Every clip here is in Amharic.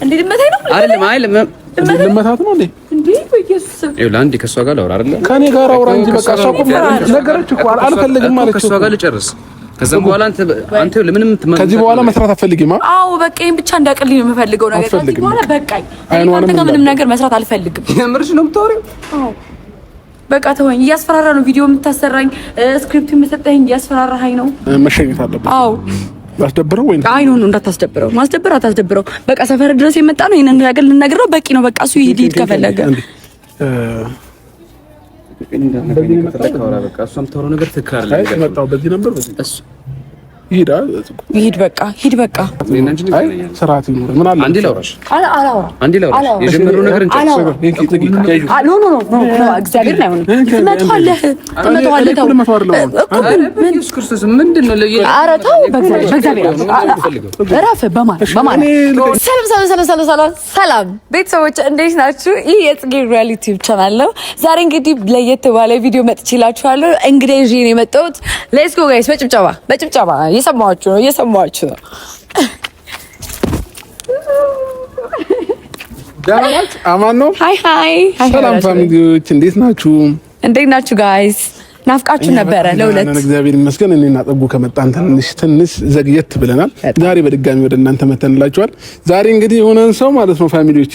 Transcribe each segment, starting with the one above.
እንዴ ልመታኝ ነው አይደለም ልመታት ነው እንዴ በኢየሱስ ይላንዲ ከሷ ጋር ላውራ አይደለ ከኔ ጋር አውራ እንጂ በቃ እሷ እኮ ነገረች እኮ አልፈልግም ማለት ነው ከሷ ጋር ልጨርስ ከዛም በኋላ አንተ ለምንም ከዚህ በኋላ መስራት አትፈልጊማ አዎ በቃ ይሄን ብቻ እንዳቀልኝ ነው የምፈልገው ነገር ከዚህ በኋላ በቃኝ አንተ ጋር ምንም ነገር መስራት አልፈልግም የምርሽ ነው የምታወሪው አዎ በቃ ተወኝ እያስፈራራ ነው ቪዲዮ የምታሰራኝ ስክሪፕት የምትሰጠኝ እያስፈራራኸኝ ነው መሸኘት አለበት አዎ ማስደብረው ወይ አይ ነው እንዳታስደብረው ማስደብር አታስደብረው በቃ ሰፈር ድረስ የመጣ ነው ይሄንን ነገር ልነግረው በቂ ነው በቃ እሱ ይሄድ ከፈለገ በዚህ ከተከወራ በቃ እሷም ተወሮ ነገር ትክክል አይደለም መጣው በዚህ ነበር እሱ ይሄድ በቃ አይ ስርዓት ይኖር ምን አለ አንዴ ላውራሽ አንዴ ላውራሽ የጀመረው ነገር ኖ እግዚአብሔር ነው ትመጣለህ ኢየሱስ ክርስቶስ ምንድነው ኧረ ተው በእግዚአብሔር እረፍ በማን ሰላም ቤተሰቦች እንዴት ናችሁ ይህ የጽጌ ሪያሊቲ ዩቲዩብ ቻናል ነው ዛሬ እንግዲህ ለየት ባለ ቪዲዮ መጥቼላችኋለሁ እንግዲህ ይዤ ነው የመጣሁት ሌትስ ጎ ጋይስ በጭብጨባ እየሰማችሁ ነው ዳናት አማን ነው ሃይ ሰላም ፋሚሊዎች እንዴት ናችሁ ጋይስ ናፍቃችሁ ነበረ ለሁለት እግዚአብሔር ይመስገን እኔና ጠጉ ከመጣን ትንሽ ዘግየት ብለናል ዛሬ በድጋሚ ወደ እናንተ መተንላችኋል ዛሬ እንግዲህ የሆነን ሰው ማለት ነው ፋሚሊዎች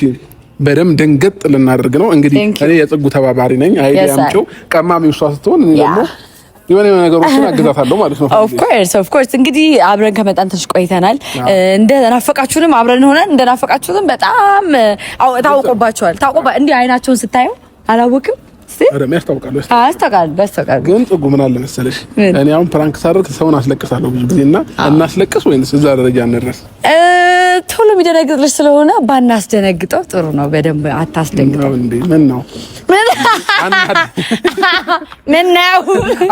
በደም ደንገጥ ልናደርግ ነው እንግዲህ እኔ የጠጉ ተባባሪ ነኝ አይዲያምቸው ቀማሚው እሷ ስትሆን እኔ ደግሞ የሆነ ነገሮችን አግዛታለሁ ማለት ነው ኦፍ ኮርስ እንግዲህ አብረን ከመጣን ትንሽ ቆይተናል እንደናፈቃችሁንም አብረን ሆነን እንደናፈቃችሁንም በጣም ታውቆባችኋል እንዲህ አይናቸውን ስታዩ አላወቅም ያስታውቃል ግን ጽጉ ምን አለ መሰለሽ እኔ አሁን ፕራንክ ሳደርግ ሰውን አስለቅሳለሁ ብዙ ጊዜና እናስለቅስ ወይንስ እዛ ደረጃ እንድረስ ቶሎ የሚደነግጥልሽ ስለሆነ ባናስደነግጠው ጥሩ ነው በደንብ አታስደንግጠው እንዴ ምን ነው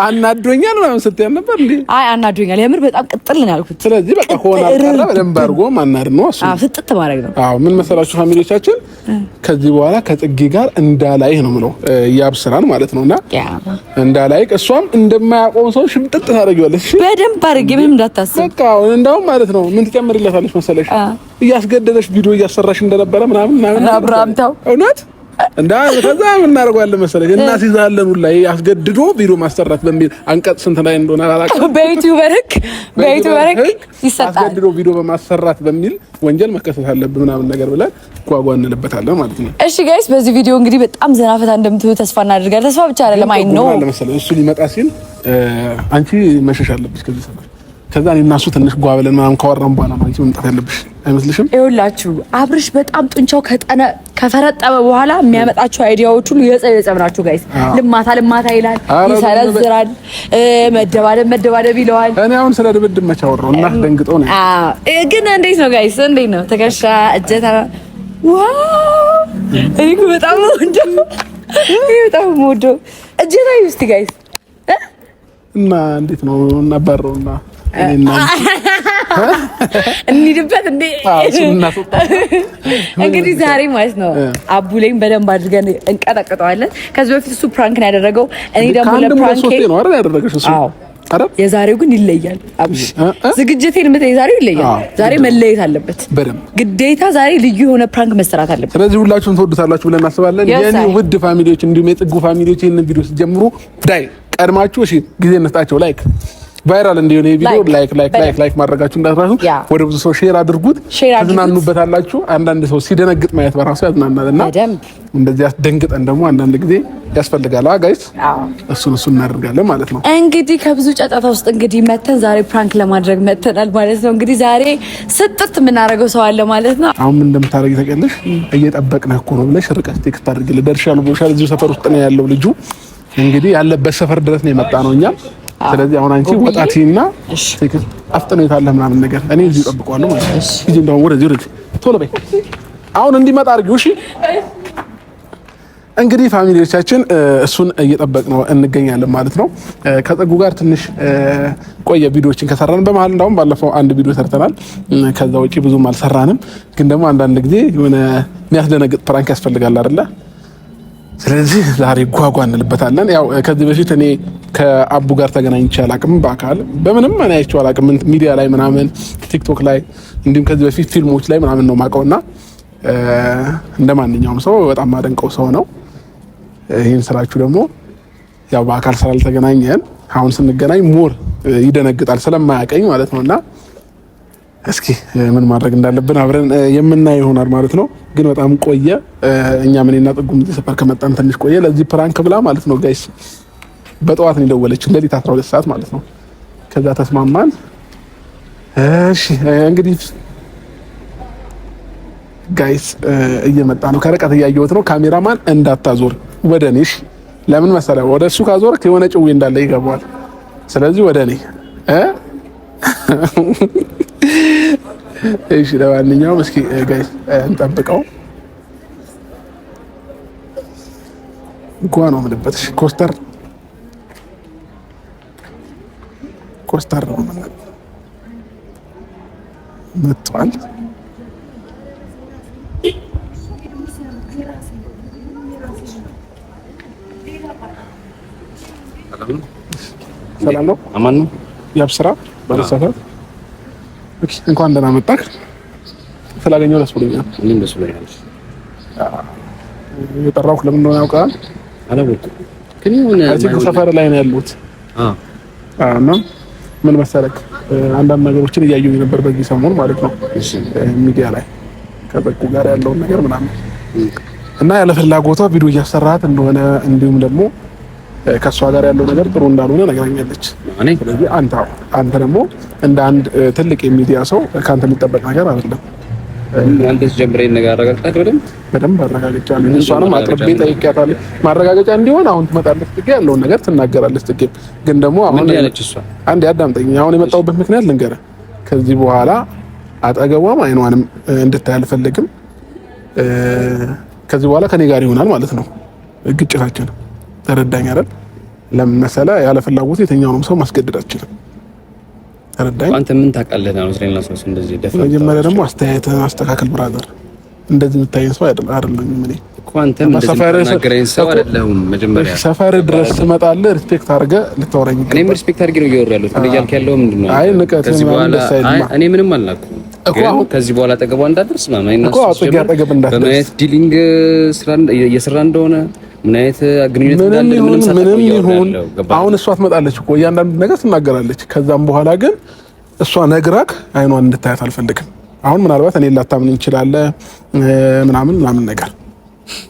አናዶኛል ነው ስትይ ነበር እንዴ አይ አናዶኛል የምር በጣም ቅጥል ነው ያልኩት ስለዚህ በቃ ሆነ አጣራ በደንብ አድርጎ ማናር ነው እሱ ፍጥጥ ማድረግ ነው አዎ ምን መሰላችሁ ፋሚሊዎቻችን ከዚህ በኋላ ከጽጌ ጋር እንዳላይ ነው ምለው ያብስራን ማለት ነውና እንዳላይ እሷም እንደማያቆም ሰው ሽምጥጥ ታደርጊዋለሽ በደንብ አድርጌ ምንም እንዳታስብ በቃ እንደውም ማለት ነው ምን ትጨምሪላታለሽ መሰለሽ እያስገደደሽ ቪዲዮ እያሰራሽ እንደነበረ ምናምን አብራምታው እውነት እንዳ ከዛ ምን እናደርጋለን መሰለሽ እና ሲዛለን ሁላ ያስገድዶ ቪዲዮ ማሰራት በሚል አንቀጽ ስንት ላይ እንደሆነ አላውቅም በዩቲዩበር ህግ ይሰጣል አስገድዶ ቪዲዮ በማሰራት በሚል ወንጀል መከሰስ አለብን ምናምን ነገር ብለን ጓጓንልበታለን ማለት ነው እሺ ጋይስ በዚህ ቪዲዮ እንግዲህ በጣም ዘናፈታ እንደምትሉ ተስፋ እናደርጋለን ተስፋ ብቻ አይደለም አይ ነው ለምሳሌ እሱ ሊመጣ ሲል አንቺ መሸሽ አለብሽ ከዚህ ሰፈር ከዛ እኔ እና እሱ ትንሽ ጓብለን ምናምን ካወራን በኋላ ማለት ነው መምጣት ያለብሽ አይመስልሽም? ይኸውላችሁ አብርሽ በጣም ጡንቻው ከፈረጠመ በኋላ የሚያመጣቸው አይዲያዎች ሁሉ የጸየጸብ ናቸው ጋይስ። ልማታ ይላል፣ ይሰረዝራል፣ መደባደብ ይለዋል። እኔ አሁን ስለ ድብድብ መች አወራሁ እና ደንግጠው ነው። ግን እንዴት ነው ጋይስ? እንዴት ነው ትከሻ እጀታ? ዋው እኔ በጣም ወደው እጀታ ይስቲ ጋይስ እና እንዴት ነው እናባረውና እንሂድበት እንዴ እንግዲህ ዛሬ ማለት ነው አቡ ላይም በደንብ አድርገን እንቀጠቅጠዋለን። ከዚህ በፊት እሱ ፕራንክ ነው ያደረገው፣ እኔ ደግሞ ለፕራንክ ነው አይደል ያደረገሽ እሱ። የዛሬው ግን ይለያል። አብሽ ዝግጅቴን የዛሬው ይለያል። ዛሬ መለየት አለበት ግዴታ። ዛሬ ልዩ የሆነ ፕራንክ መሰራት አለበት። ስለዚህ ሁላችሁም ትወዱታላችሁ ብለን እናስባለን። የኔ ውድ ፋሚሊዎች እንዲሁም የጽጉ ፋሚሊዎች ይሄንን ቪዲዮ ሲጀምሩ ዳይ ቀድማችሁ እሺ ጊዜ እንስጣቸው ላይክ ቫይራል እንዲሆን ይሄ ቪዲዮ ላይክ ማድረጋችሁ እንዳትረሱ። ወደ ብዙ ሰው ሼር አድርጉት፣ ተዝናኑበታላችሁ። አንዳንድ ሰው ሲደነግጥ ማየት በራሱ ያዝናናልና እንደዚህ አስደንግጠን ደግሞ አንዳንድ ጊዜ ያስፈልጋል ጋይስ። እሱን እናደርጋለን ማለት ነው። እንግዲህ ከብዙ ጨጣታ ውስጥ እንግዲህ መተን ዛሬ ፕራንክ ለማድረግ መተናል ማለት ነው። እንግዲህ ዛሬ ስጥት የምናደርገው ሰው አለ ማለት ነው። አሁን ምን እንደምታደርጊ ታውቂያለሽ? እየጠበቅንህ እኮ ነው ብለሽ ርቀት ቴክስት አድርጊልኝ። ደርሻለሁ ብሎሻል። እዚሁ ሰፈር ውስጥ ነው ያለው ልጁ። እንግዲህ ያለበት ሰፈር ድረስ ነው የመጣ ነው እኛ። ስለዚህ አሁን አንቺ ወጣቲና አፍጥነው የታለ ምናምን ነገር እኔ እዚህ እጠብቀዋለሁ ማለት ነው። እዚህ እንደው ወደዚህ ቶሎ በይ አሁን እንዲመጣ አድርጊው። እሺ እንግዲህ ፋሚሊዎቻችን እሱን እየጠበቅነው እንገኛለን ማለት ነው። ከጽጉ ጋር ትንሽ ቆየ ቪዲዮዎችን ከሰራን በመሀል እንዳውም ባለፈው አንድ ቪዲዮ ሰርተናል። ከዛ ውጪ ብዙም አልሰራንም። ግን ደግሞ አንዳንድ ጊዜ የሆነ የሚያስደነግጥ ፕራንክ ያስፈልጋል አይደለ? ስለዚህ ዛሬ ጓጓ እንልበታለን። ያው ከዚህ በፊት እኔ ከአቡ ጋር ተገናኝቼ አላቅም፣ በአካል በምንም እኔ አይቼው አላቅም። ሚዲያ ላይ ምናምን ቲክቶክ ላይ እንዲሁም ከዚህ በፊት ፊልሞች ላይ ምናምን ነው የማውቀውና እንደማንኛውም ሰው በጣም ማደንቀው ሰው ነው። ይህን ስራችሁ ደግሞ ያው በአካል ስላልተገናኘን አሁን ስንገናኝ ሞር ይደነግጣል ስለማያቀኝ ማለት ነውና እስኪ ምን ማድረግ እንዳለብን አብረን የምናይ ይሆናል ማለት ነው። ግን በጣም ቆየ። እኛ እኔና ጥጉም እዚህ ሰፈር ከመጣን ትንሽ ቆየ። ለዚህ ፕራንክ ብላ ማለት ነው ጋይስ በጠዋት ነው የደወለችው፣ ሌሊት 12 ሰዓት ማለት ነው። ከዛ ተስማማን። እሺ እንግዲህ ጋይስ እየመጣ ነው። ከርቀት እያየሁት ነው። ካሜራማን እንዳታዞር ወደ እኔ። እሺ ለምን መሰለህ? ወደ እሱ ካዞርክ የሆነ ጭዌ እንዳለ ይገባዋል። ስለዚህ ወደ እኔ እሺ። ለማንኛውም እስኪ ጋይስ እንጠብቀው። ጓ ነው የምልበት። እሺ ኮስተር ነው መጥቷል። ሰላም ነው? አማን ነው? ያብስራ ባለሰፋት እንኳን ደህና መጣህ። ስላገኘሁ ደስ ብሎኛል። እኔም ደስ ብሎኛል። የጠራሁህ ለምን እንደሆነ ያውቃል? አላወኩም፣ ግን እዚህ ሰፈር ላይ ነው ያሉት። እና ምን መሰለህ አንዳንድ ነገሮችን እያየሁኝ ነበር በዚህ ሰሞን ማለት ነው ሚዲያ ላይ ከበቁ ጋር ያለውን ነገር ምናምን እና ያለ ፍላጎቷ ቪዲዮ እያሰራት እንደሆነ እንዲሁም ደግሞ ከሷ ጋር ያለው ነገር ጥሩ እንዳልሆነ ነግራኛለች። ስለዚህ አንተ ደግሞ እንደ አንድ ትልቅ የሚዲያ ሰው ካንተ የሚጠበቅ ነገር አይደለም። አንተስ ጀምሬ ነገር አረጋግጣለሁ፣ በደንብ አረጋግጫለሁ። እሷንም አቅርቤ ጠይቄያታለሁ ማረጋገጫ እንዲሆን። አሁን ትመጣለች ጥጌ ያለውን ነገር ትናገራለች። ጥጌ ግን ደግሞ አሁን ያለች እሷ አንዴ አዳምጠኝ። አሁን የመጣሁበት ምክንያት ልንገርህ። ከዚህ በኋላ አጠገቧም አይኗንም እንድታይ አልፈልግም። ከዚህ በኋላ ከኔ ጋር ይሆናል ማለት ነው ግጭታችን። ተረዳኝ አይደል? ለምን መሰለህ ያለ ፍላጎት የትኛውንም ሰው ማስገደድ አትችልም። ተረዳኝ። አንተ ምን ታውቃለህ ነው ስለሌላ ሰው እንደዚህ ደፋ። መጀመሪያ ደግሞ አስተያየትህን አስተካክል ብራዘር። እንደዚህ የምታየኝ ሰው አይደለም እኔ እኮ። አንተም እንደዚህ ተናገረኝ ሰው አይደለሁም። መጀመሪያ ሰፈር ድረስ ትመጣለህ፣ ሪስፔክት አድርገህ ልታወራኝ ይገባል። እኔም ሪስፔክት አድርጌ ነው እያወራሁ ያለሁት። እንዴ ያልክ ያለው ምንድነው? አይ ንቀት እኔ ምንም አልናኩም እኮ። አሁን ከዚህ በኋላ አጠገቧ እንዳትደርስ ማማይና እኮ አጠገብ እንዳትደርስ በማየት ዲሊንግ ስራ እየሰራ እንደሆነ ምን አይነት ግንኙነት እንዳለ ምንም ይሁን አሁን እሷ ትመጣለች እኮ እያንዳንዱ ነገር ትናገራለች። ከዛም በኋላ ግን እሷ ነግራክ አይኗን እንድታያት አልፈልግም። አሁን ምናልባት እኔ ላታምን እንችላለን ምናምን ነገር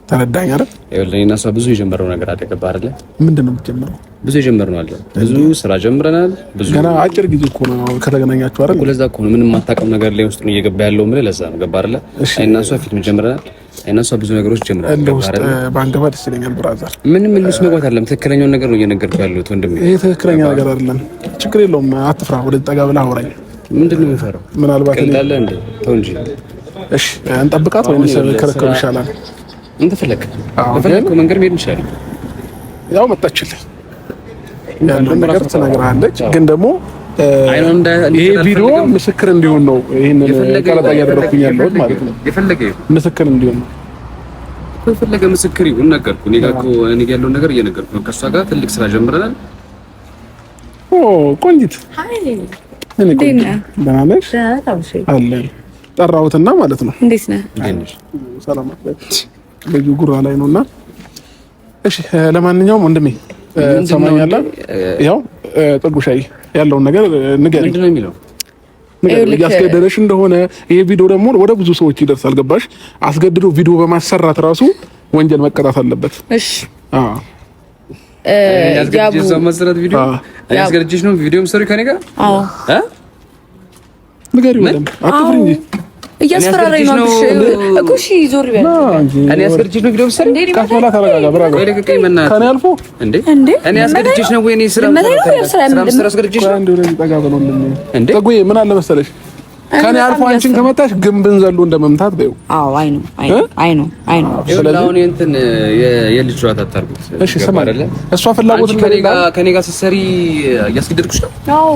ተረዳኝ አይደል? ይኸውልህ እኔና እሷ ብዙ የጀመረው ነገር አለ። ገባህ አይደል? ምንድን ነው የምትጀምረው? ብዙ የጀመርነው አለ። ብዙ ስራ ጀምረናል። ብዙ ገና አጭር ጊዜ እኮ ነው ከተገናኛችሁ አይደል? ለዛ እኮ ነው ምንም የማታውቀው ነገር ላይ ውስጥ ነው እየገባ ያለው ምን ለዛ ነው። ገባህ አይደል? እኔና እሷ ፊት ጀምረናል። እኔና እሷ ብዙ ነገሮች ጀምረናል። ገባህ አይደል? ባንገባ ደስ ይለኛል ብራዘር። ምንም ልስ መግባት አይደለም። ትክክለኛውን ነገር ነው እየነገርኩህ ያለሁት ወንድሜ። ይሄ ትክክለኛ ነገር አይደለም። ችግር የለውም። አትፍራ። ወደ ጠጋ ብለህ አውራኝ። ምንድን ነው የምፈራው? ምናልባት እንዳለ እንደ ተው እንጂ። እሺ እንጠብቃት ወይስ ከረከብ ይሻላል? እንት በፈለከው መንገድ መሄድ እንችላለን። ያው መጣችልኝ ያለው ነገር ትነግርሃለች። ግን ደግሞ ይሄ ቪዲዮ ምስክር እንዲሆን ነው ይሄንን ቀለጣ እያደረኩኝ ያለሁት ማለት ነው። ምስክር እንዲሆን ነው። የፈለገ ምስክር ይሁን ነገርኩህ። እኔ ጋር ያለውን ነገር እየነገርኩህ ነው። ከእሷ ጋር ትልቅ ስራ ጀምረናል። ቆንጂት ደህና ነሽ? አለን ጠራሁትና ማለት ነው። እንዴት ነህ? ሰላም አለች። ልጁ ጉራ ላይ ነውና፣ እሺ ለማንኛውም ወንድሜ ሰማኛለህ። ያው ጥጉሻይ ያለውን ነገር ንገሪኝ። ምንድነው የሚለው? እያስገደደሽ እንደሆነ ይሄ ቪዲዮ ደግሞ ወደ ብዙ ሰዎች ይደርሳል። ገባሽ? አስገድዶ ቪዲዮ በማሰራት ራሱ ወንጀል መቀጣት አለበት። እሺ ያስገድጅሽ ነው ቪዲዮ መስሪ ከኔ ጋር? አዎ ንገሪው። አትፍሪ እንጂ እያስፈራራኝ ነው እኮ። እሺ ዞር በል። እኔ አስገድጅሽ ነው ቪዲዮ መስሪ? ካስፈላ ተረጋጋ ብራጋ። ከኔ አልፎ እንዴ እኔ አስገድጅሽ ነው ወይ? እኔ ስራ አስገድጅሽ ነው እንዴ? ጠጉዬ ምን አለ መሰለሽ ከኔ አልፎ አንቺን ከመታሽ ግንብን ዘሎ እንደመምታት በይው። አዎ አይ ነው። ስለዚህ አሁን እንትን የልጅ ጨዋታ አታርጉት። እሺ ስማ አይደለ እሷ ፍላጎት ከኔ ጋር ስትሰሪ እያስገደድኩሽ ነው። አዎ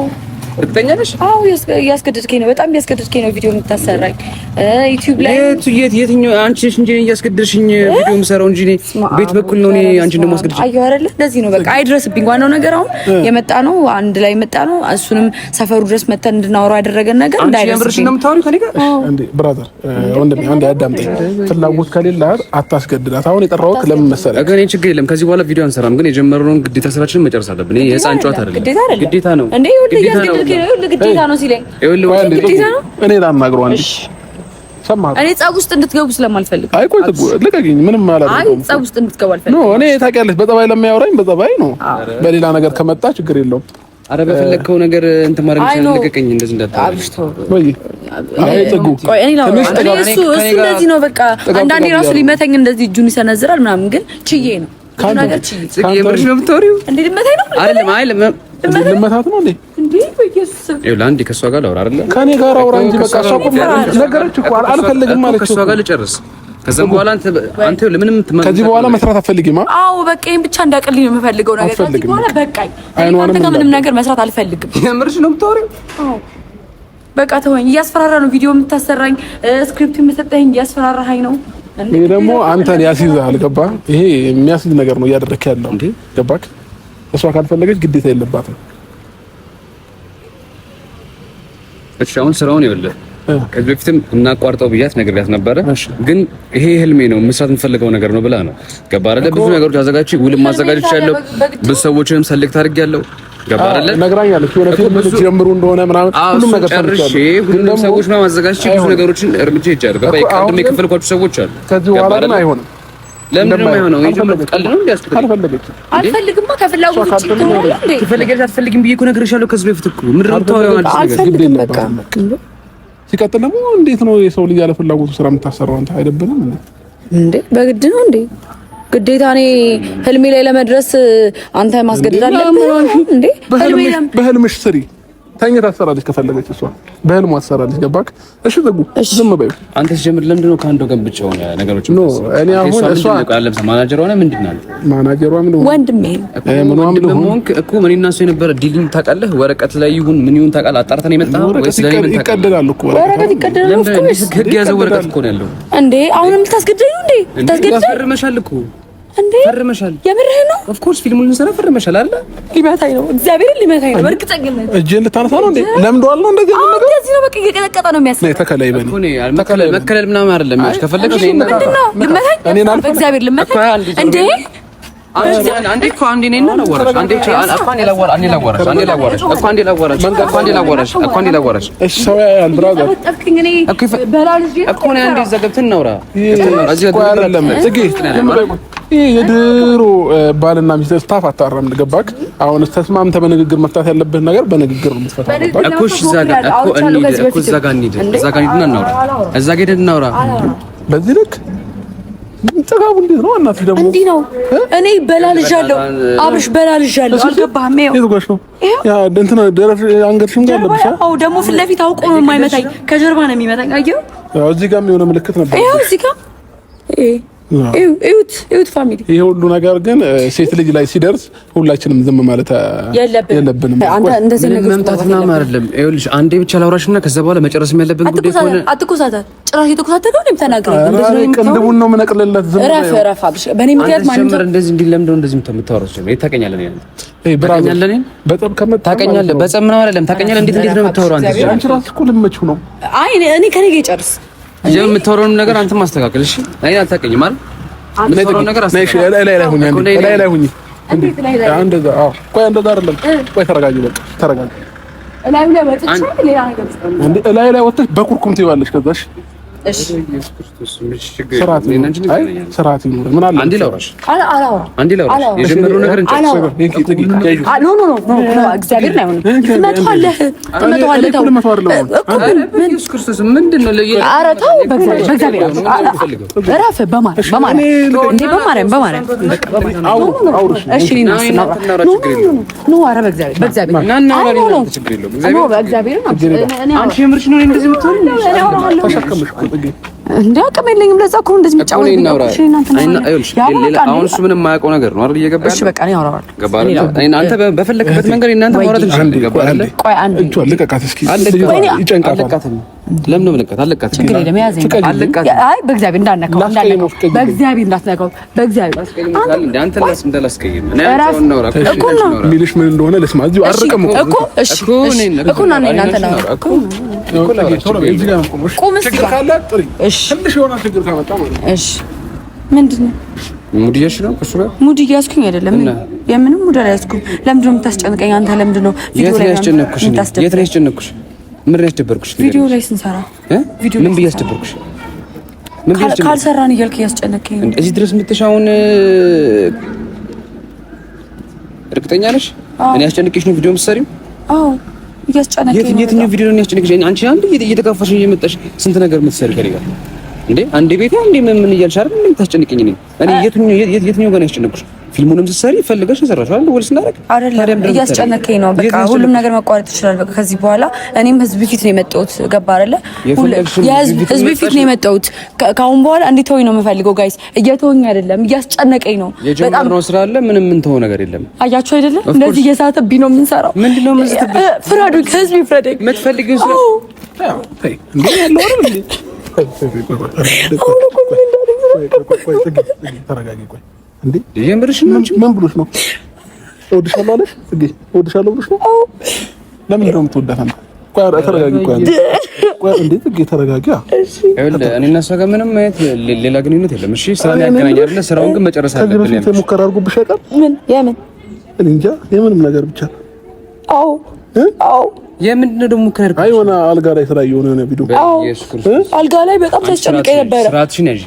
እርግጠኛ ነሽ? አዎ እያስገደድከኝ ነው። በጣም እያስገደድከኝ ነው ቪዲዮ የምታሰራኝ ዩቲዩብ ላይ። የትኛው አንቺ ነሽ እንጂ እያስገደድሽኝ ቪዲዮ የምሰራው እንጂ ቤት በኩል ነው። እኔ አንቺን ደግሞ አስገድድሽ። አየሁ አይደለ? እንደዚህ ነው በቃ። አይድረስብኝ። ዋናው ነገር አሁን የመጣ ነው አንድ ላይ የመጣ ነው። እሱንም ሰፈሩ ድረስ መተን እንድናወራው ያደረገን ነገር እንዳይደርስብኝ። አንቺ የምርሽ ነው የምታወሪው ከኔ ጋር እንዴ? ብራዘር ወንድሜ አንዴ አዳምጠኝ። ፍላጎት ከሌላት አታስገድዳት። አሁን የጠራሁት ለምን መሰለህ? እኔ ችግር የለም ከዚህ በኋላ ቪዲዮ አንሰራም፣ ግን የጀመረውን ግዴታ ስራችንን መጨረስ አለብን። ይሄ የህፃን ጨዋታ አይደለም። ግዴታ ነው እንዴ? ግዴታ ነው ሲለኝ እኔ ላናግረው አንዴ። ሰማህ? እኔ ጸብ ውስጥ እንድትገቡ ስለማልፈልግ። አይ ቆይ ልቀቂኝ። ምንም ማለት ነው። አይ ጸብ ውስጥ እንድትገቡ አልፈልግም። ኖ እኔ ታውቂያለሽ፣ በጸባይ ለሚያወራኝ በጸባይ ነው። በሌላ ነገር ከመጣ ችግር የለውም። አረ በፈለግከው ነገር እንትን ማድረግ ይችላል። ልቀቀኝ። እንደዚህ እንዳታብሽቶ ወይ አይ ጥጉ ቆይ እኔ እሱ እንደዚህ ነው በቃ። አንዳንዴ ራሱ ሊመተኝ እንደዚህ እጁን ይሰነዝራል ምናምን፣ ግን ችዬ ነው ነገር ችዬ። የምርሽ ነው የምታወሪው እንዴ? ልመታኝ ነው አይደለም? አይደለም ልመታት ነው እንዴ? እንዴ በኢየሱስ ለአንዴ ከእሷ ጋር ላውራ አይደለ? ከኔ ጋር አውራ እንጂ በቃ እሷ እኮ ነገረች እኮ አልፈልግም ማለት ነው። ከእሷ ጋር ልጨርስ። ከዛም በኋላ አንተ ለምንም ከዚህ በኋላ መስራት አትፈልጊም? አዎ በቃ ይሄን ብቻ እንዳቀልኝ ነው የምፈልገው ነገር። ከዚህ በኋላ በቃኝ። አንተ ጋር ምንም ነገር መስራት አልፈልግም። የምርሽ ነው የምታወሪው? አዎ በቃ ተወኝ። እያስፈራራ ነው ቪዲዮ የምታሰራኝ፣ ስክሪፕት የምትሰጠኝ እያስፈራራኸኝ ነው። ይሄ ደግሞ አንተን ያስይዛል። ገባህ? ይሄ የሚያስይዝ ነገር ነው እያደረክ ያለው። ገባክ? እሷ ካልፈለገች ግዴታ የለባትም። እሺ አሁን ስራውን ይኸውልህ ከዚህ በፊትም እናቋርጠው ብያት ነግሬያት ነበረ። ግን ይሄ ህልሜ ነው መስራት የምፈልገው ነገር ነው ብላ ነው። ገባህ አይደለ? ብዙ ነገሮች አዘጋጅቼ ውልም ማዘጋጅቻለሁ። ብዙ ሰዎችንም ሰሌክት አድርጌያለሁ። ገባህ አይደለ? ነግራኛለች። የሆነ ፊልም ጀምሩ እንደሆነ ምናምን ሁሉም ነገር ጨርሼ ሁሉም ሰዎች ምናምን አዘጋጅቼ ብዙ ነገሮችን እርምጃ ይቻላል። ገባህ? ቀድሜ የከፈልኳቸው ሰዎች አሉ። ከዚህ በኋላ ግን አይሆንም። ለምን ነው የማይሆነው? የጀመርኩት ቀልድ ነው። አልፈልግማ ከፍላጎት ውጪ ነው እንዴ? ትፈልጊያለሽ አትፈልጊም ብዬሽ እኮ ነግሬሻለሁ ከዚህ በፊት እኮ። ምንድን ነው የምታወሪው? አልፈልግም በቃ። ሲቀጥል ደግሞ እንዴት ነው የሰው ልጅ ያለ ፍላጎቱ ስራ የምታሰራው? አንተ አይደብርም እንዴ? በግድ ነው እንዴ? ግዴታ እኔ ህልሜ ላይ ለመድረስ አንተ ማስገደድ አለብህ እንዴ? በህልምሽ ስሪ። ተኝታ ትሰራለች ከፈለገች እሷ በህልሟ ትሰራለች። ገባክ? እሺ ዘጉ ዝም በይው። አንተ ሲጀምር ለምንድን ነው ከአንዱ ጋር ብቻ ሆነ ነገሮች? ኖ እኔ አሁን እሷ ማናጀሯ ነው ምንድን ነው ማናጀሯ ምን ነው ወንድሜ እኮ ምን እና እሱ የነበረ ዲሊንግ ታውቃለህ? ወረቀት ላይ ይሁን ምን ይሁን ታውቃለህ? አጣርተን የመጣው ወይስ ለኔ ምን ይቀደላል እኮ ወረቀት ይቀደላል። ኦፍ ኮርስ ህግ ያዘው ወረቀት እኮ ነው ያለው እንዴ? አሁንም ልታስገድደኝ እንዴ? ልታስገድደኝ ፈርመሻል እኮ እንዴ? ፈርመሻል። የምርህ ነው? ኦፍ ኮርስ ፊልሙን ልንሰራ ፈርመሻል አይደል? ሊመታኝ ነው። እግዚአብሔርን ሊመታኝ ነው። በእርግጠኝነት እጄን ልታነሳ ነው እንዴ? ለምደዋል ነው እንደዚህ ነው ነገር? እንደዚህ ነው በቃ እየቀጠቀጠ ነው የሚያስበው። ተከላይ በኔ መከለል ምናምን አይደለም። ከፈለግሽ ምንድን ነው ልመታኝ? በእግዚአብሔር ልመታኝ እንዴ? አንዴ እኮ አንዴ ነይና ላወራሽ። አንዴ ላወራሽ። እሺ ሰው ያያል ብራዘር እኮ ነው። አንዴ እዛ ገብተን እናውራ። ይሄ የድሮ ባልና ሚስት ስታፍ አታረም። ገባክ? አሁን ተስማምተህ በንግግር መፍታት ያለብህ ነገር በንግግር ነው የምትፈታው። እኮ እሺ እዛ ጋር እንሂድ። እዛ ጋር ሄደን እናውራ። እዛ ጋር ሄደን እናውራ። በዚህ ልክ ጥጋቡ እንዴት ነው? እናትሽ ደግሞ እንዲህ ነው። እኔ በላልሻለሁ፣ አብርሽ በላልሻለሁ። አልገባህም? የት ጋሽ ነው ያ እንትና ደረፍ አንገትሽም ጋር ለብሻ። አዎ ደግሞ ፊት ለፊት አውቆ ነው የማይመታኝ፣ ከጀርባ ነው የሚመታኝ። አየኸው? ያው እዚህ ጋር የሆነ ምልክት ነበር። ይኸው እዚህ ጋር እዩት ፋሚሊ። ይሄ ሁሉ ነገር ግን ሴት ልጅ ላይ ሲደርስ ሁላችንም ዝም ማለት የለብንም። አንተ እንደዚህ ነገር መምታት ምናምን አይደለም። ይኸውልሽ አንዴ ብቻ ላውራሽና ከዛ በኋላ መጨረስም ያለብን ጉዳይ ከሆነ አትኮሳታት። ጭራሽ የተኮሳተከው ነው የምተናገረው። ቅንድቡን ነው የምነቅልለት። ዝም ብለህ ረፍ አብሽ። በእኔ ምክንያት ማንም ሰው እንደዚህ እንዲለምደው እንደዚህ የምታወራው ነው። ታውቀኛለህ ነው ታውቀኛለህ። በጣም ከመጣ ታውቀኛለህ። በጸም ምናምን አይደለም። ታውቀኛለህ። እንዴት ነው የምታወራው አንተ? አንቺ ራስህ እኮ ልመችው ነው። አይ እኔ ከኔ ጋር ይጨርስ የምታወራውን ነገር አንተ ማስተካከል። እሺ እኔ አታውቀኝም አይደል? ላይ ወጥተሽ በኩርኩም ትይዋለሽ። ከዛሽ ስርዓት ይኖር ምን አለ አንዴ ላውራሽ የጀመረው ነገር እንዴ አቅም የለኝም። ለዛ እኮ እንደዚህ የሚጫወት አሁን እሱ ምንም የማያውቀው ነገር ነው አይደል? እየገባ እሺ በቃ ነው ያወራዋል። አንተ በፈለክበት መንገድ እናንተ ማውራት እንችላለን። ገባ አይደል? ቆይ አንዴ እጇ ልቀቃት እስኪ። ይጨንቃታል። ለምን ነው ልቀቃት? አለቃት ችግር የለም ያዘኝ። አይ በእግዚአብሔር እንዳትነካው፣ በእግዚአብሔር እንዳትነካው፣ በእግዚአብሔር አንተ እንዳላስቀይም እኔ አንተው ነው ሚልሽ ምን እንደሆነ ለስማ እዚሁ አርቀም እኮ እሺ እኮ ነው እናንተ ነው እኮ ትንሽ የሆነ ችግር ካመጣ ማለት ነው። እሺ ምንድን ነው ሙድ እያልሽ ነው? እሱ ጋር ሙድ እያዝኩኝ አይደለም። የምንም ሙድ አልያዝኩም። ለምንድን ነው የምታስጨንቀኝ አንተ? ለምንድን ነው ቪዲዮ ላይ ያስጨነቅኩሽ? የት ነው ያስጨነቅኩሽ? ምን ነው ያስደበርኩሽ? ቪዲዮ ላይ ስንሰራ ቪዲዮ ምን ብዬሽ ያስደበርኩሽ? ምን ብዬሽ ካልሰራን እያልክ እያስጨነቀኝ ነው። እዚህ ድረስ የምትሽ አሁን እርግጠኛ ነሽ? እኔ ያስጨነቅሽ ነው ቪዲዮ የምትሰሪው? አዎ እያስጨነቀኝ ነው። የትኛው ቪዲዮ ነው ያስጨነቅሽ? አንቺ አንድ እየተካፋሽ እየመጣሽ ስንት ነገር የምትሰሪ ከእኔ ጋር እንዴ? አንዴ ቤት አንዴ ምን እያልሽ አይደል? ምን ታስጨንቅኝ ነኝ እኔ? የትኛው ጋር ነው ያስጨነቅሽ? ፊልሙንም ስትሰሪ ፈልገሽ ሰራሽ አይደል? ወልስ እናደርግ አይደለም። እያስጨነቀኝ ነው። በቃ ሁሉም ነገር መቋረጥ ይችላል። በቃ ከዚህ በኋላ እኔም ህዝብ ፊት ነው የመጣሁት። ገባ አይደለ? ህዝብ ፊት ነው የመጣሁት። ከአሁን በኋላ እንድትተወኝ ነው የምፈልገው። ጋይስ እየተወኝ አይደለም፣ እያስጨነቀኝ ነው። በጣም ነው ስራ አለ። ምንም ምን ተወው ነገር የለም። አያችሁ አይደለ? እንደዚህ እየሳተብኝ ነው የምንሰራው። ምንድነው የምንሰተብኝ? ፍረዱኝ፣ ህዝብ ይፍረደኝ። የምትፈልጊው ስራ ተይ እንዴ ያለው አይደል? ተረጋጊ። ቆይ እንዴ የምርሽ ምን ብሎሽ ነው? እወድሻለሁ አለሽ? ጽጌ እወድሻለሁ ብሎሽ ነው? ለምን ነው የምትወዳት አንተ? ቆይ ተረጋጊ። ቆይ እንዴ ጽጌ ተረጋጊ። ይኸውልህ እኔ እና እሷ ጋር ምንም አይነት ሌላ ግንኙነት የለም። እሺ ስራን ያገናኛል አይደል? ስራውን ግን መጨረስ አለብን። ከዚህ በፊት ሙከራ አድርጎብሽ ያውቃል? ምን የምን እኔ እንጃ የምንም ነገር ብቻ አዎ የምንድን ነው ደግሞ ሙከራ? አይ ሆነ አልጋ ላይ ስራ የሆነ ቪዲዮ አልጋ ላይ በጣም ተጨንቀኝ ነበረ። ስራትሽን ያዢ።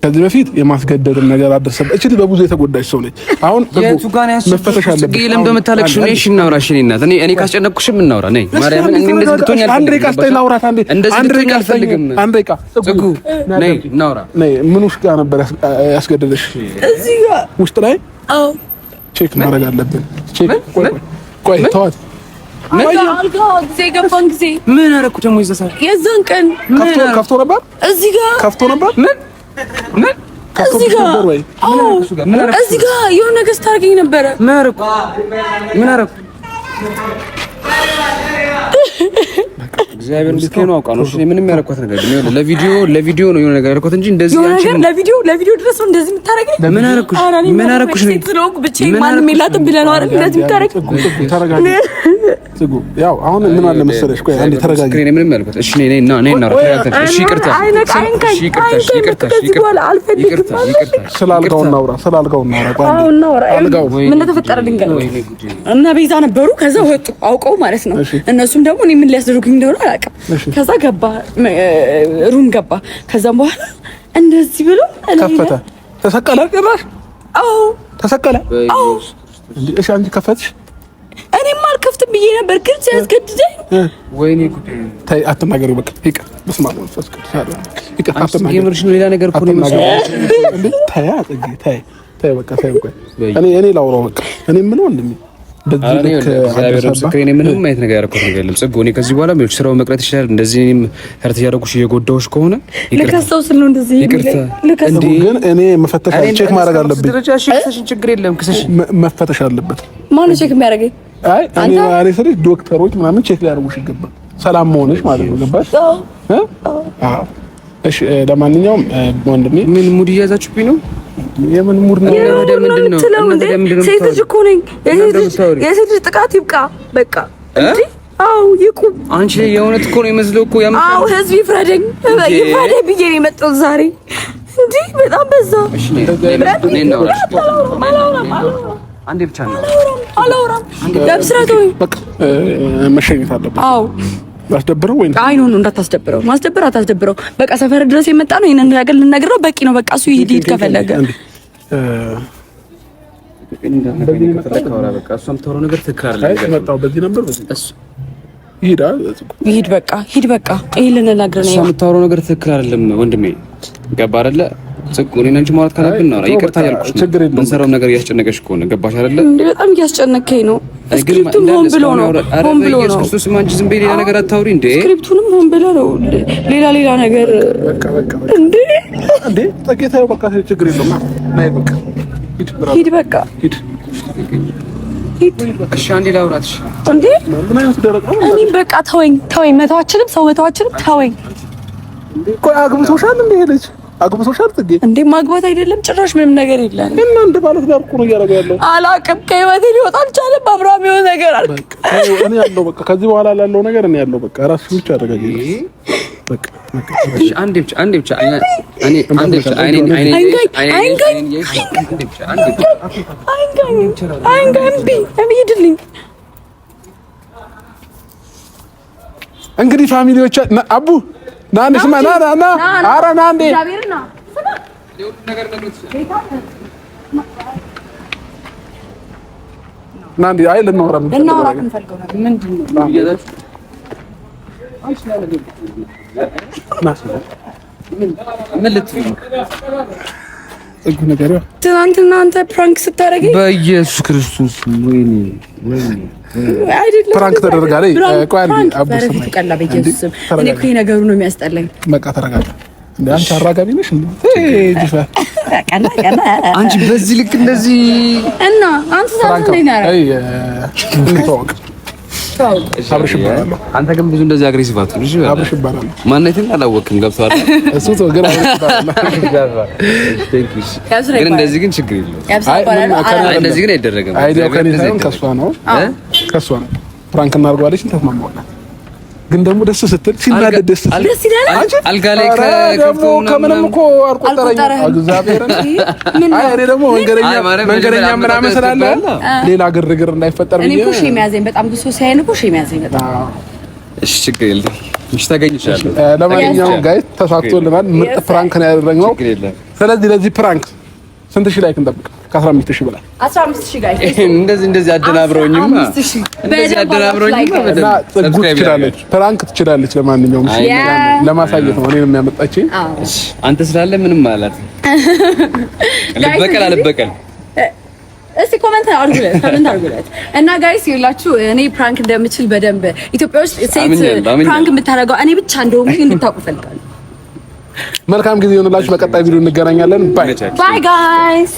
ከዚህ በፊት የማስገደድም ነገር አደረሰበት። እቺ በብዙ የተጎዳች ሰው ነች። አሁን የቱ ጋር ነው መፈተሽ አለበት። ጽጌ ለምን እንደምታለቅሽ ነው? እሺ እናውራ። እሺ እናት እኔ ካስጨነቅኩሽም እናውራ። ነይ ማርያምን እኔ እንደዚህ ልትሆኝ አልፈልግም። አንድ ደቂቃ ስታይ ላውራት። አንድ ደቂቃ አልፈልግም። አንድ ደቂቃ ጽጉ ነይ እናውራ። ነይ ምን ውስጥ ጋር ነበር ያስገደደሽ? እዚህ ጋር ውስጥ ላይ አዎ ቼክ ማድረግ አለብን። ቼክ ቆይ ተዋት። አልጋ ጊዜ ገባን ጊዜ ምን አደረኩ ደግሞ? ይዘሳል የዛን ቀን ከፍቶ ነበር። እዚህ ጋር ከፍቶ ነበር። ምን እዚህ ጋር እዚህ ጋር የሆነ ነገር ስታደርገኝ ነበረ። ምን አደረኩ? እግዚአብሔር ምስኪን ነው። አውቃለሁ። እሺ ምንም ያደረኳት ነገር ነው። ለቪዲዮ ነው የሆነ ነገር ያደረኳት እንጂ እንደዚህ አንቺ ለቪዲዮ ድረስ ነው እንደዚህ የምታደርገኝ። ምን አደረኩሽ? ምን አደረኩሽ? ብቻዬን ማንም የላትም ብለህ ነው አይደል እንደዚህ የምታደርገኝ? ተረጋጊ ጽጉ። ያው አሁን ምን አለ መሰለሽ፣ ቆይ አንዴ ተረጋጊ። ምንም ያልኩት እሺ ነይ እሺ ይቅርታ። ስላልጋው እናውራ። አልጋው ምን ተፈጠረ? ድንገት እና ቤዛ ነበሩ። ከዛ ወጡ አውቀው ማለት ነው። እነሱም ደግሞ እኔ ምን ሊያስደርጉኝ እንደሆነ አላውቅም። ከዛ ገባ ሩም ገባ። ከዛም በኋላ እንደዚህ ብሎ ከፈተ። ተሰቀለ። ገባሽ? አዎ ተሰቀለ። አዎ እሺ አንቺ ከፈትሽ? እኔም አልከፍትም ብዬ ነበር፣ ግን ሲያስገድደኝ ወይኔ ጉዴ። ተይ አትናገሪው። በቃ ይቅር። በስመ አብ ወመንፈስ ቅዱስ ይቅር። አትናገሪው። የምርሽ ነው? ሌላ ነገር እኮ ነው የሚመስለው። ተይ ጽጌ ተይ በቃ ተይ። ቆይ እኔ ላውራው። በቃ እኔ የምለው እንደምን እግዚአብሔር ምስክሬ ነው። ምንም አይነት ነገር ያደረኩት ነገር የለም። ጽጌ እኔ ከዚህ በኋላ ምን ስራው መቅረት ይችላል። እንደዚህ እኔም ህርት ያደረኩሽ እየጎዳሁሽ ከሆነ ልከሰው ስል ነው እንደዚህ እንዴ። ግን እኔ መፈተሽ ቼክ ማድረግ አለብኝ። ደረጃ እሺ፣ ክሰሽን ችግር የለም። ክሰሽ መፈተሽ አለበት። ማነው ቼክ የሚያደርገኝ? አይ እኔ ስልሽ ዶክተሮች ምናምን ቼክ ሊያደርጉሽ ይገባል። ሰላም መሆንሽ ማለት ነው። ገባሽ? አዎ እሺ። ለማንኛውም ወንድሜ ምን ሙድ እያዛችሁብኝ ነው? የምን ሙድ ነው? ሴት ልጅ እኮ ነኝ። የሴት ልጅ ጥቃት ይብቃ በቃ እንዴ። አዎ ይቁም። አንቺ የእውነት እኮ ነው የመስለው እኮ ያም። አዎ ህዝብ ይፍረደኝ ብዬ ነው የመጣሁት ዛሬ። እንዴ በጣም በዛ። እሺ አንዴ ብቻ ነው አላወራም። ለብስራቶኝ በቃ መሸኘት አለበት። አዎ አስደብረው ወይ? አይ ኖ እንዳታስደብረው። ማስደብር አታስደብረው። በቃ ሰፈር ድረስ የመጣ ነው። ይሄንን ነገር ልነግረው በቂ ነው። በቃ እሱ ይሄድ ከፈለገ በቃ እሷም ተወሮ ነገር ትክክል አይደለም። መጣው በዚህ ነበር በዚህ እሱ ይሄድ በቃ ይሄን ልነግረው ነው። እሷ የምታወራው ነገር ትክክል አይደለም ወንድሜ። ገባ አይደለ? ጽቁ እኔና አንቺ ማውራት ካለብን ነው። ይቅርታ ያልኩሽ ነው። የምንሰራው ነገር እያስጨነቀሽ ከሆነ ገባሽ አይደለ? እንዴ በጣም እያስጨነቀኝ ነው። ስክሪፕቱም ሆን ብሎ ነው። ሆን ብሎ ነው። ክርስቶስ አንቺ ዝም በይ፣ ሌላ ነገር አታውሪ እንዴ። ስክሪፕቱንም ሆን ብሎ ነው። ሌላ ነገር እንዴ ተጌታው በቃ ችግር የለውም። ናይ በቃ ሂድ በቃ ሂድ። እሺ አንዴ ላውራትሽ እንዴ ምን አይነት ደረቅ ነው? እኔ በቃ ተወኝ። መተዋችንም ተወኝ። ቆይ አግብቶሻል እንዴ ልጅ? አግብቶሻል ጽጌ? እንዴ ማግባት አይደለም ጭራሽ ምንም ነገር የለም። እና እንደ ባለት ጋር እኮ ነው እያደረገ ያለው። አላቅም ከህይወቴ ሊወጣ አልቻለም። አብርሃም የሆነ ነገር አለ። እኔ ያለው በቃ ከዚህ በኋላ ላለው ነገር እኔ ያለው በቃ ራስሽ ብቻ አደረጋጊ። በቃ አንዴ ብቻ እኔ እንግዲህ ፋሚሊዎች አቡ ናንሽ ማና ና አረ ና እንዴ ና እንዴ አይ ልናወራ እንፈልገው ነገር ምንድነው? ምን ልትይ ነው? ትናንትና አንተ ፕራንክ ስታረጊ በኢየሱስ ክርስቶስ ወይኔ አይደለም ፕራንክ ተደርጋለች። ቆይ አንዴ አብስ ተቀላ በኢየሱስ እኔ እኮ ነገሩ ነው የሚያስጠላኝ። በቃ ተረጋጋ። እንዴ አንቺ አራጋቢ ነሽ እንዴ? ቀና አንቺ በዚህ ልክ እንደዚህ እና አንተ ሳትል እንዴ ነው? አይ እንተዋወቅ። አብርሽ ይባላል። አንተ ግን ብዙ እንደዚህ አግሬሲቭ አትሁን። እሺ አብርሽ ይባላል። ማንነትን አላወቅም። ገብቷል። እሱ ተው ግን አብርሽ ይባላል። ግን እንደዚህ ግን ችግር የለውም። አይ እንደዚህ ግን አይደረግም። አይዲያው ከኔ ሳይሆን ከሷ ነው። ከሷ ነው። ፕራንክ እናድርገዋለች ተስማማውላት። ግን ደግሞ ደስ ስትል ሲናደድ ደስ ይላል። አልጋ ላይ ከከፍቶ ከምንም እኮ አልቆጠረኝ። እግዚአብሔርን አይ እኔ ደግሞ መንገደኛ ምናምን ስላለ ሌላ ግርግር እንዳይፈጠር ብዬ እኔ እኮ ሼም ያዘኝ በጣም ብዙ ሳይን እኮ ሼም ያዘኝ በጣም። እሺ ችግር የለም። እሺ ታገኝሻለሁ። ለማንኛውም ጋይስ ተሳክቶልናል። ምርጥ ፕራንክ ነው ያደረግነው። ስለዚህ ለዚህ ፕራንክ ስንት ሺህ ላይክ እንጠብቅ? ከ15000 በላይ 15000 ጋይስ እንደዚህ አደናብረውኝማ እንደዚህ አደናብረውኝማ እና ጽጉ ትችላለች፣ ፕራንክ ትችላለች። ለማንኛውም ለማሳየት ነው እኔን የሚያመጣችኝ። እሺ አንተ ስላለ ምንም ማለት አልበቀል እስቲ ኮሜንት አድርጉለት እና ጋይስ ይላችሁ እኔ ፕራንክ እንደምችል በደንብ ኢትዮጵያ ውስጥ ሴት ፕራንክ የምታደርገው እኔ ብቻ እንደሆነ እንድታውቁ ፈልጋለሁ። መልካም ጊዜ ይሁንላችሁ። በቀጣይ ቪዲዮ እንገናኛለን። ባይ ጋይስ።